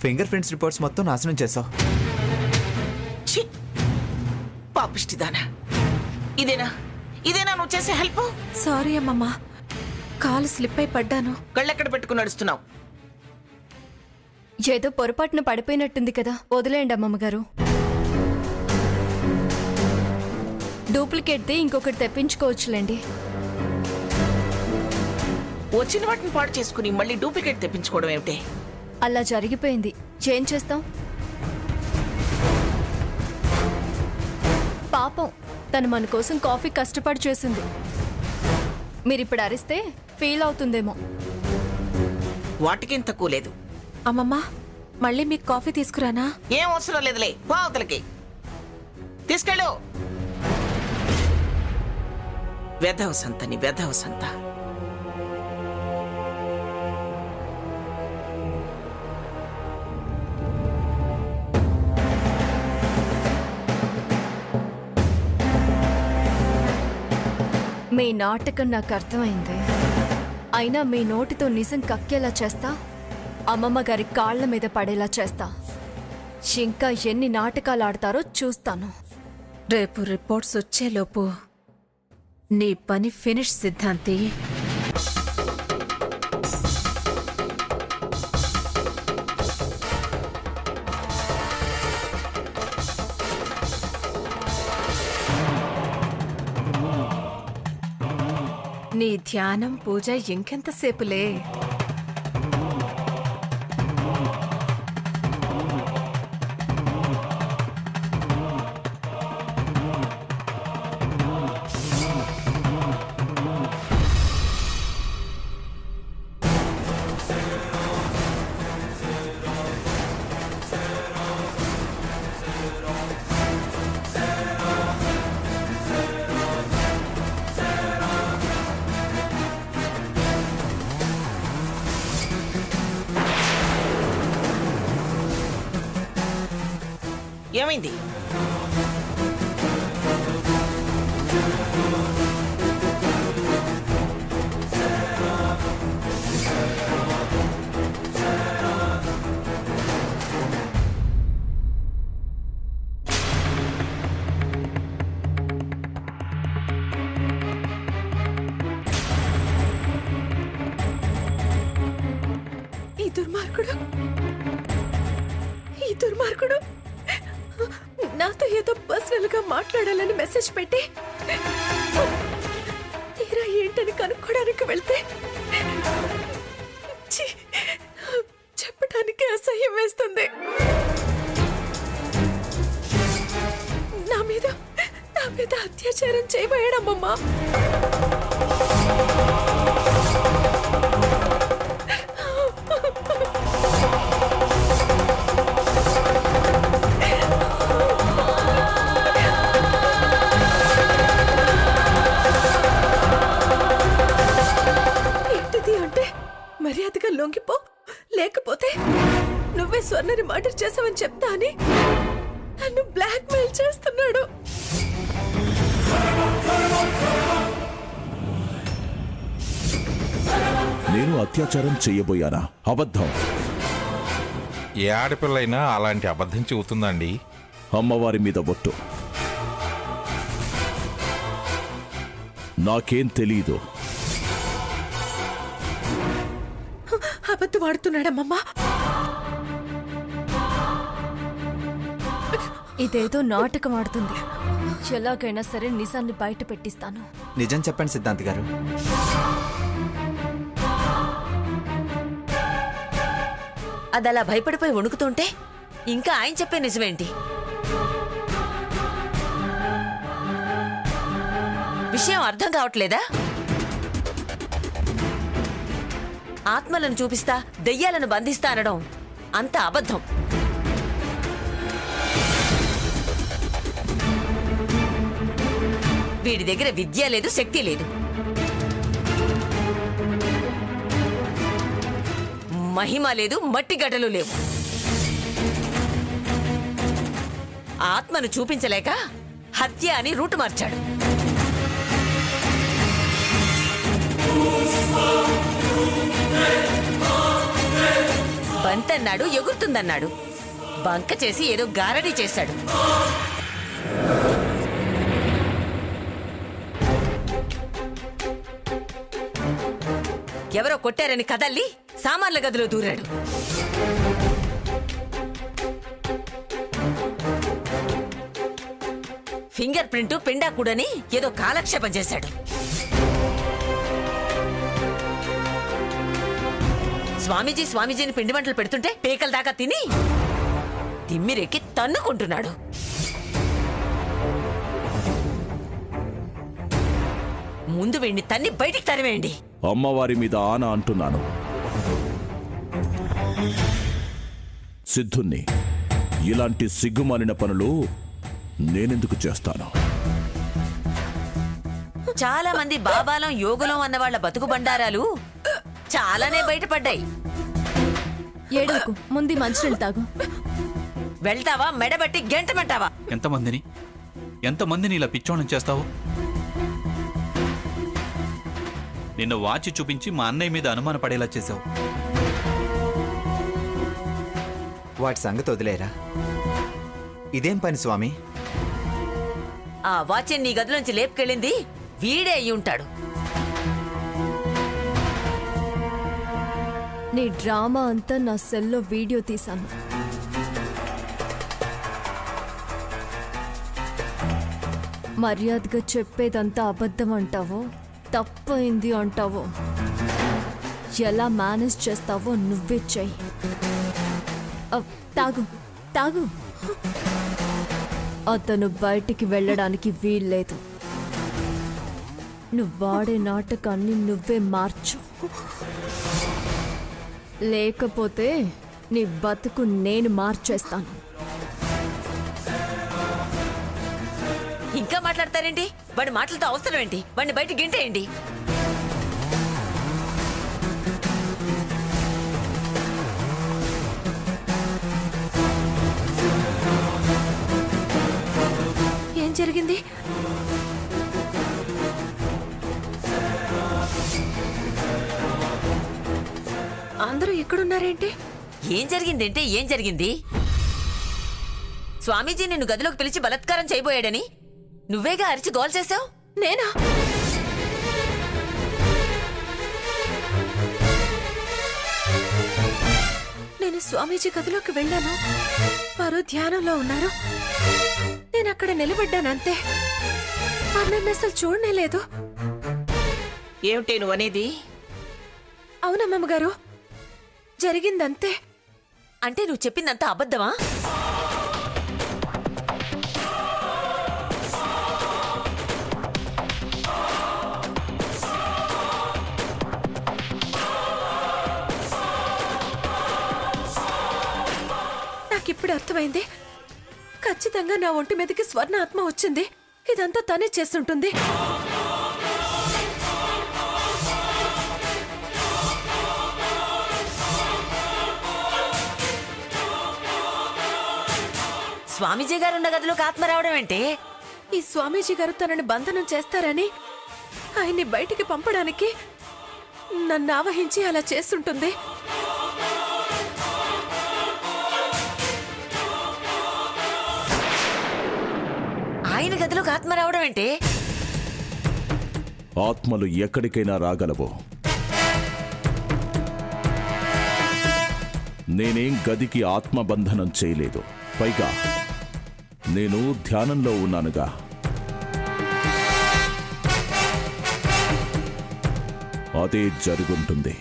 Finger prints reports మొత్తం నాశనం చేసావు. పాపిష్టిదానా, ఇదేనా ఇదేనా నువ్వు చేసే హెల్ప్? సారీ అమ్మమ్మ, కాలు స్లిప్ అయి పడ్డాను. కళ్ళెక్కడ పెట్టుకుని నడుస్తున్నావు? ఏదో పొరపాటున పడిపోయినట్టుంది కదా, వదిలేయండి అమ్మమ్మగారు. డూప్లికేట్ది ఇంకొకటి తెప్పించుకోవచ్చులేండి. వచ్చిన వాటిని పాడు చేసుకుని మళ్ళీ డూప్లికేట్ తెప్పించుకోవడం ఏమిటి? అలా జరిగిపోయింది, ఏం చేస్తాం? పాపం, తను మన కోసం కాఫీ కష్టపడి చేసింది. మీరిప్పుడు అరిస్తే ఫీల్ అవుతుందేమో. వాటికేం తక్కువ లేదు. అమ్మమ్మ, మళ్ళీ మీకు కాఫీ తీసుకురానా? ఏం అవసరం లేదులే, పో అవతలకి. తీసుకెళ్ళు. వెధవసంతని వెధవసంత. మీ నాటకం నాకు అర్థమైంది. అయినా మీ నోటితో నిజం కక్కేలా చేస్తా, అమ్మమ్మ గారి కాళ్ల మీద పడేలా చేస్తా. ఇంకా ఎన్ని నాటకాలు ఆడతారో చూస్తాను. రేపు రిపోర్ట్స్ వచ్చేలోపు నీ పని ఫినిష్ సిద్ధాంతి. నీ ధ్యానం పూజ ఇంకెంతసేపులే. ఏమైంది? ఈ దుర్మార్గుడు నాతో ఏదో పర్సనల్ గా మాట్లాడాలని మెసేజ్ పెట్టి తీరా ఏంటని కనుక్కోడానికి వెళ్తే చెప్పడానికి అసహ్యం వేస్తుంది. నా మీద అత్యాచారం చేయబోయాడమ్మమ్మా. మర్యాదగా లొంగిపో, లేకపోతే నువ్వే స్వర్ణని మర్డర్ చేసావని చెప్తా అని నన్ను బ్లాక్ మెయిల్ చేస్తున్నాడు. నేను అత్యాచారం చెయ్యబోయానా? అబద్ధం. ఏ ఆడపిల్లైనా అలాంటి అబద్ధం చెబుతుందండి. అమ్మవారి మీద ఒట్టు. నాకేం తెలీదు. అబద్ధం ఆడుతున్నాడమ్మమ్మా. ఇదేదో నాటకం ఆడుతుంది. ఎలాగైనా సరే నిజాన్ని బయట పెట్టిస్తాను. నిజం చెప్పండి సిద్ధాంతి గారు. అదలా భయపడిపోయి వణుకుతుంటే ఇంకా ఆయన చెప్పే నిజమేంటి? విషయం అర్థం కావట్లేదా? ఆత్మలను చూపిస్తా, దెయ్యాలను బంధిస్తా అనడం అంత అబద్ధం. వీడి దగ్గర విద్య లేదు, శక్తి లేదు. మహిమ లేదు, మట్టి గడ్డలు లేవు. ఆత్మను చూపించలేక హత్య అని రూటు మార్చాడు. బంతన్నాడు, ఎగురుతుందన్నాడు. బంక చేసి ఏదో గారడీ చేశాడు. ఎవరో కొట్టారని కదల్లి సామాన్ల గదిలో దూరాడు. ఫింగర్ ప్రింట్ పిండా కూడని ఏదో కాలక్షేపం చేశాడు. స్వామీజీని పిండి వంటలు పెడుతుంటే పేకల దాకా తిని తిమ్మిరెక్కి తన్నుకుంటున్నాడు. ముందు వీడిని తన్ని బయటికి తరివేయండి. అమ్మవారి మీద ఆన అంటున్నాను. సిద్ధుణ్ణి ఇలాంటి సిగ్గుమాలిన పనులు నేనెందుకు చేస్తాను? చాలా మంది బాబాలం యోగులం అన్న వాళ్ళ బతుకు బండారాలు చాలానే బయటపడ్డాయి. ఏడవకు, ముందు మంచినీళ్ళు తాగు. వెళ్తావా మెడబట్టి గెంటమంటావా? ఎంతమందిని ఇలా పిచ్చోళం చేస్తావు? నిన్న వాచి చూపించి మా అన్నయ్య మీద అనుమాన పడేలా చేశావు. వాటి సంగతి వదిలేరా. ఇదేం పని స్వామి? ఆ వాచ్ని నీ గదిలోంచి లేపుకెళ్ళింది వీడే అయి ఉంటాడు. నీ డ్రామా అంతా నా సెల్లో వీడియో తీశాను. మర్యాదగా చెప్పేదంతా అబద్ధం అంటావో, తప్పైంది అంటావో, ఎలా మేనేజ్ చేస్తావో నువ్వే చెయ్యి. తాగు తాగు. అతను బయటికి వెళ్ళడానికి వీల్లేదు. నువ్వు వాడే నాటకాన్ని నువ్వే మార్చు, లేకపోతే నీ బతుకు నేను మార్చేస్తాను. ఇంకా మాట్లాడతారేంటి? వాడి మాటలతో అవసరం ఏంటి? వాడిని బయట గింటేయండి. ఏం జరిగింది? అందరూ ఎక్కడున్నారేంటి? ఏం జరిగిందంటే ఏం జరిగింది? స్వామీజీ నిన్ను గదిలోకి పిలిచి బలాత్కారం చేయబోయాడని నువ్వేగా అరిచి గోల్ చేశావు. నేనా? నేను స్వామీజీ గదిలోకి వెళ్ళాను. వారు ధ్యానంలో ఉన్నారు. నేను అక్కడ నిలబడ్డానంతే. వారు నన్ను అసలు చూడనే లేదు. ఏమిటి నువ్వనేది? అవునమ్మమ్మ గారు, జరిగిందంతే. అంటే నువ్వు చెప్పిందంతా అబద్ధమా? నాకిప్పుడు అర్థమైంది. ఖచ్చితంగా నా ఒంటి మీదకి స్వర్ణ ఆత్మ వచ్చింది. ఇదంతా తనే చేస్తుంటుంది. స్వామీజీ గారున్న గదిలోకి ఆత్మ రావడం ఏంటి? ఈ స్వామీజీ గారు తనని బంధనం చేస్తారని, ఆయన్ని బయటికి పంపడానికి నన్ను ఆవహించి అలా చేస్తుంటుంది. ఆయన గదిలోకి ఆత్మ రావడం ఏంటి? ఆత్మలు ఎక్కడికైనా రాగలవు. నేనేం గదికి ఆత్మబంధనం చేయలేదు. పైగా నేను ధ్యానంలో ఉన్నానుగా. అదే జరుగుంటుంది.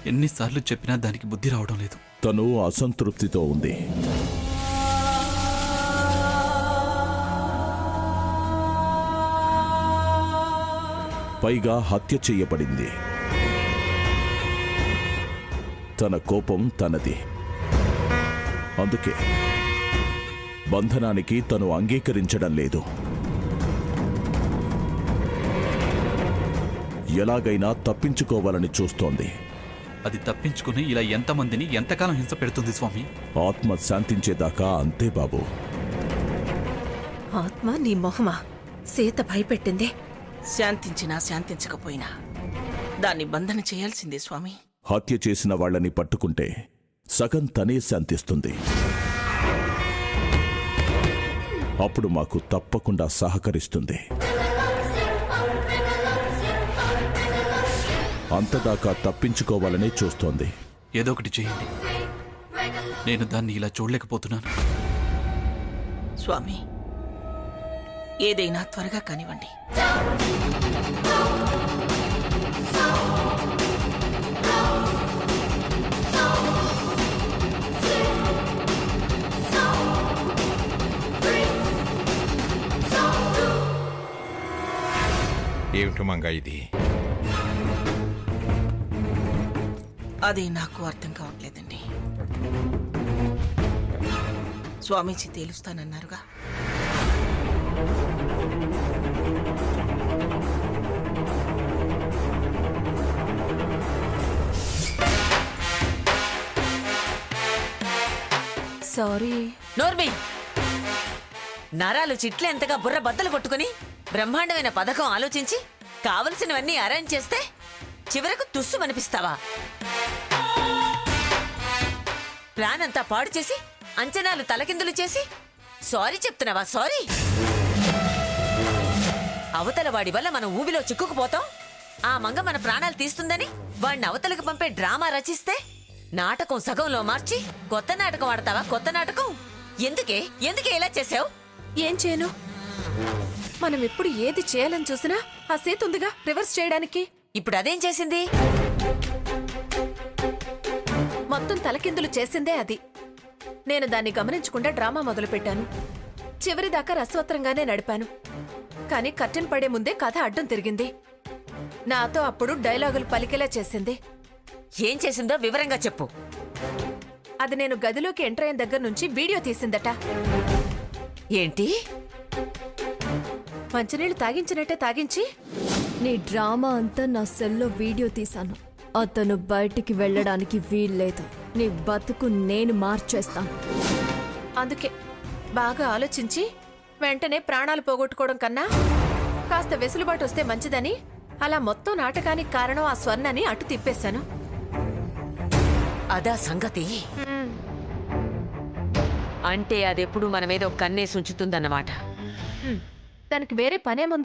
ఎన్నిసార్లు చెప్పినా దానికి బుద్ధి రావడం లేదు. తను అసంతృప్తితో ఉంది. పైగా హత్య చెయ్యబడింది. తన కోపం తనది. అందుకే బంధనానికి తను అంగీకరించడం లేదు. ఎలాగైనా తప్పించుకోవాలని చూస్తోంది. అది తప్పించుకుని ఇలా ఎంతమందిని ఎంతకాలం హింస పెడుతుంది స్వామి? ఆత్మ శాంతించేదాకా అంతే బాబు. ఆత్మ నీ మొహమా? సీత భయపెట్టింది. శాంతించినా శాంతించకపోయినా దాన్ని బంధన చేయాల్సిందే స్వామి. హత్య చేసిన వాళ్ళని పట్టుకుంటే సగం తనే శాంతిస్తుంది. అప్పుడు మాకు తప్పకుండా సహకరిస్తుంది. అంతదాకా తప్పించుకోవాలనే చూస్తోంది. ఏదో ఒకటి చేయండి. నేను దాన్ని ఇలా చూడలేకపోతున్నాను. స్వామి, ఏదైనా త్వరగా కానివ్వండి. ఏమిటి మంగ ఇది? అది నాకు అర్థం కావట్లేదండి. స్వామీజీ తేలుస్తానన్నారుగా. సారీ. నోర్మి, నరాలు చిట్లేంతగా బుర్ర బద్దలు కొట్టుకుని బ్రహ్మాండమైన పథకం ఆలోచించి కావలసినవన్నీ అరేంజ్ చేస్తే చివరకు తుస్సు అనిపిస్తావా? ప్లాన్ అంతా పాడు చేసి అంచనాలు తలకిందులు చేసి సారీ చెప్తున్నావా? సారీ. అవతల వాడి వల్ల మనం ఊబిలో చిక్కుకుపోతాం. ఆ మంగ మన ప్రాణాలు తీస్తుందని వాడిని అవతలకు పంపే డ్రామా రచిస్తే నాటకం సగంలో మార్చి కొత్త నాటకం ఆడతావా? కొత్త నాటకం ఎందుకే ఇలా చేసావు? ఏం చేయను? మనం ఎప్పుడు ఏది చేయాలని చూసినా ఆ సీత ఉందిగా రివర్స్ చేయడానికి. ఇప్పుడు అదేం చేసింది? మొత్తం తలకిందులు చేసిందే అది. నేను దాన్ని గమనించకుండా డ్రామా మొదలుపెట్టాను. చివరిదాకా రసవత్రంగానే నడిపాను. కానీ కర్టెన్ పడే ముందే కథ అడ్డం తిరిగింది. నాతో అప్పుడు డైలాగులు పలికేలా చేసింది. ఏం చేసిందో వివరంగా చెప్పు. అది నేను గదిలోకి ఎంటర్ అయిన దగ్గర నుంచి వీడియో తీసిందట. ఏంటి? మంచినీళ్లు తాగించినట్టే తాగించి నీ డ్రామా అంతా నా సెల్లో వీడియో తీశాను. అతను బయటికి వెళ్ళడానికి వీల్లేదు. నీ బతుకు నేను మార్చేస్తాను. అందుకే బాగా ఆలోచించి వెంటనే ప్రాణాలు పోగొట్టుకోవడం కన్నా కాస్త వెసులుబాటు వస్తే మంచిదని అలా మొత్తం నాటకానికి కారణం ఆ స్వర్ణని అటు తిప్పేశాను. అదా సంగతి. అంటే అదెప్పుడు మన మీద ఒక కన్నేసి ఉంచుతుందన్నమాట. దానికి వేరే పనేముంది?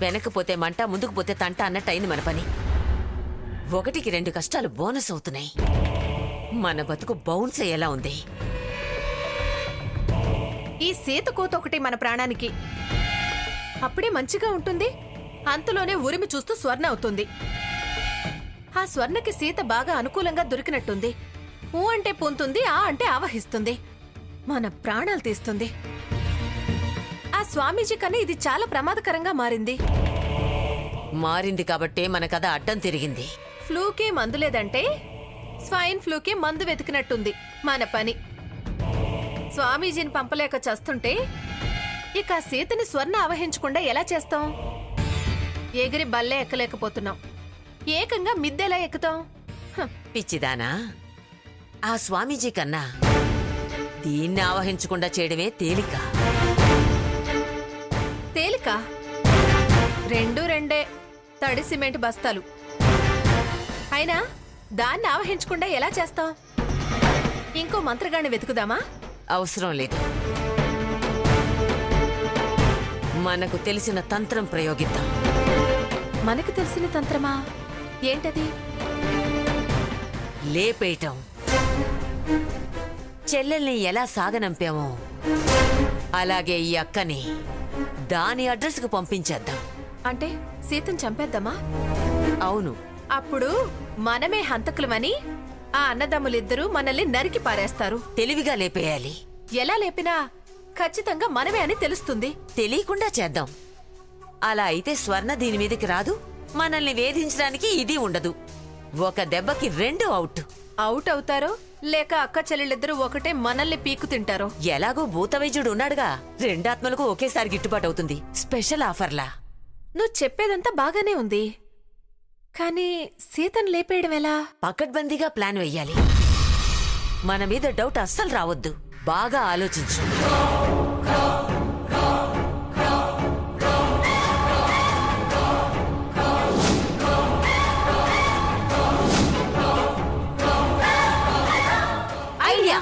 వెనకపోతే మంట, ముందుకు పోతే తంట అన్నట్టు అయింది మన పని. 1కి 2 కష్టాలు బోనస్ అవుతున్నాయి. మన బతుకు బౌన్స్ అయ్యేలా ఉంది. ఈ సీత కోత ఒకటి మన ప్రాణానికి. అప్పుడే మంచిగా ఉంటుంది. అంతలోనే ఉరిమి చూస్తూ స్వర్ణ అవుతుంది. ఆ స్వర్ణకి సీత బాగా అనుకూలంగా దొరికినట్టుంది. ఊ అంటే పొంతుంది, ఆ అంటే ఆవహిస్తుంది. మన ప్రాణాలు తీస్తుంది. ఆ స్వామీజీ కన్నా ఇది చాలా ప్రమాదకరంగా మారింది కాబట్టే మన కథ అడ్డం తిరిగింది. ఫ్లూకే మందు లేదంటే స్వైన్ ఫ్లూకే మందు వెతికినట్టుంది మన పని. స్వామీజీని పంపలేక చస్తుంటే ఇక ఆ సీతని స్వర్ణ ఆవహించకుండా ఎలా చేస్తాం? ఎగిరి బల్లే ఎక్కలేకపోతున్నాం. ఏకంగా మిద్దెలా ఎక్కుతాం? పిచ్చిదానా, ఆ స్వామీజీ కన్నా దీన్ని ఆవహించకుండా చేయడమే తేలిక. తేలిక? 2 తడి సిమెంట్ బస్తాలు. అయినా దాన్ని ఆవహించకుండా ఎలా చేస్తాం? ఇంకో మంత్రగాన్ని వెతుకుదామా? అవసరం లేదు. మనకు తెలిసిన తంత్రం ప్రయోగిద్దాం. మనకు తెలిసిన తంత్రమా? ఏంటది? లేపేయటం. చెల్లెల్ని ఎలా సాగనంపామో అలాగే ఈ అక్కని దాని అడ్రస్కు పంపించేద్దాం. అంటే సీతను చంపేద్దామా? అవును. అప్పుడు మనమే హంతకులమని ఆ అన్నదమ్ములిద్దరూ మనల్ని నరికి పారేస్తారు. తెలివిగా లేపేయాలి. ఎలా లేపినా ఖచ్చితంగా మనమే అని తెలుస్తుంది. తెలియకుండా చేద్దాం. అలా అయితే స్వర్ణ దీని మీదకి రాదు, మనల్ని వేధించడానికి ఇది ఉండదు. ఒక దెబ్బకి 2 అవుట్. అవుట్ అవుతారో లేక అక్క చెల్లెళ్ళిద్దరూ ఒకటే మనల్ని పీకు తింటారో. ఎలాగో భూతవైద్యుడు ఉన్నాడుగా, 2 ఆత్మలకు ఒకేసారి గిట్టుబాటు అవుతుంది. స్పెషల్ ఆఫర్లా. నువ్వు చెప్పేదంతా బాగానే ఉంది, కానీ సీతను లేపేయడం ఎలా? పకడ్బందీగా ప్లాన్ వెయ్యాలి. మన మీద డౌట్ అస్సలు రావద్దు. బాగా ఆలోచించు. ఐడియా.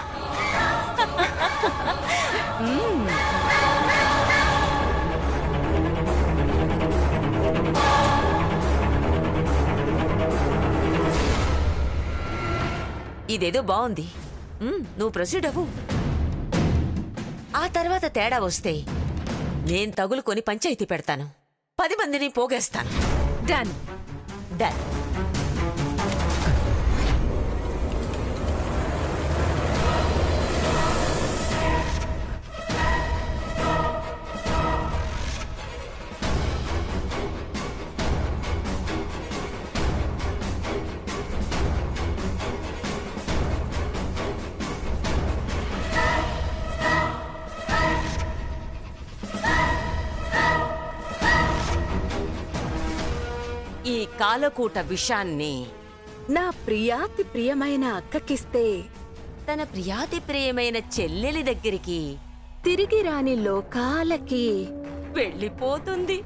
ఇదేదో బాగుంది. నువ్వు ప్రొసీడ్ అవ్వు. ఆ తర్వాత తేడా వస్తే నేను తగులుకొని పంచాయతీ పెడతాను. 10 మందిని పోగేస్తాను. డన్. డన్. ఈ కాలకూట విషాన్ని నా ప్రియాతి ప్రియమైన అక్కకిస్తే తన ప్రియాతి ప్రియమైన చెల్లెలి దగ్గరికి తిరిగి రాని లోకాలకి వెళ్ళిపోతుంది.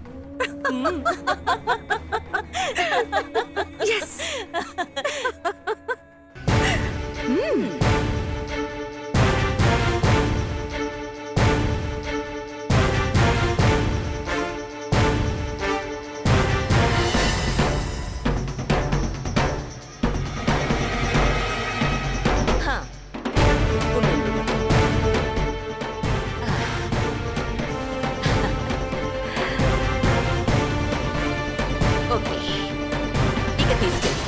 ఓకే, ఇక తీసుకెళ్ళి.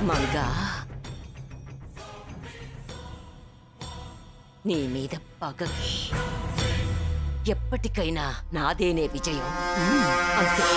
మంగా, నీ మీద పగకి ఎప్పటికైనా నాదేనే విజయం. అంతే.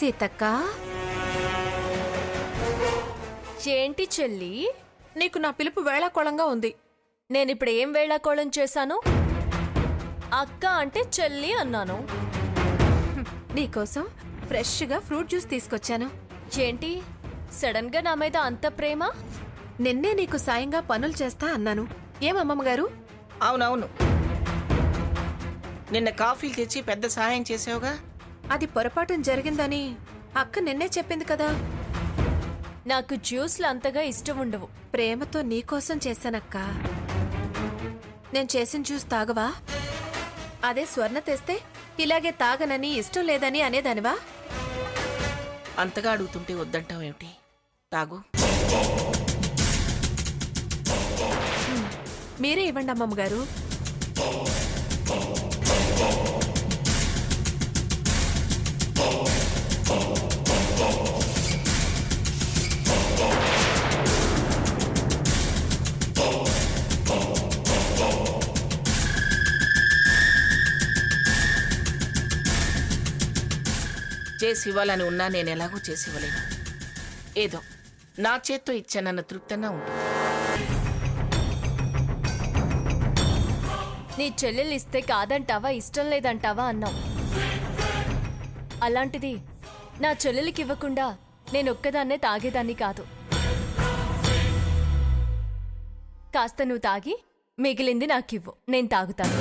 సీతక్క, ఏంటి చెల్లి? నీకు నా పిలుపు వేళాకోళంగా ఉంది. నేనిప్పుడు ఏం వేళాకోళం చేశాను? అక్క అంటే చెల్లి అన్నాను. నీకోసం ఫ్రెష్గా ఫ్రూట్ జ్యూస్ తీసుకొచ్చాను. ఏంటి సడన్ గా నా మీద అంత ప్రేమ? నిన్నే నీకు సాయంగా పనులు చేస్తా అన్నాను. ఏమమ్మమ్మ గారు? అవునవును, నిన్న కాఫీలు తెచ్చి పెద్ద సహాయం చేసావుగా. అది పొరపాటు జరిగిందని అక్క నిన్నే చెప్పింది కదా. నాకు జ్యూస్లు అంతగా ఇష్టం ఉండవు. ప్రేమతో నీకోసం చేశానక్క. నేను చేసిన జ్యూస్ తాగవా? అదే స్వర్ణ తెస్తే ఇలాగే తాగనని, ఇష్టం లేదని అనేదానివా? అంతగా అడుగుతుంటే వద్దంటావేమిటి? తాగు. మీరే ఇవ్వండి అమ్మమ్మ గారు. చేసి ఇవ్వాలని ఉన్నా నేను ఎలాగో చేసి ఇవ్వలేను. ఏదో నా చేత్తో ఇచ్చానన్న తృప్తన్నా ఉంటుంది. నీ చెల్లెలు ఇస్తే కాదంటావా ఇష్టం లేదంటావా అన్నావు. అలాంటిది నా చెల్లెలికి ఇవ్వకుండా నేను ఒక్కదాన్నే తాగేదాన్ని కాదు. కాస్త నువ్వు తాగి మిగిలింది నాకివ్వు, నేను తాగుతాను.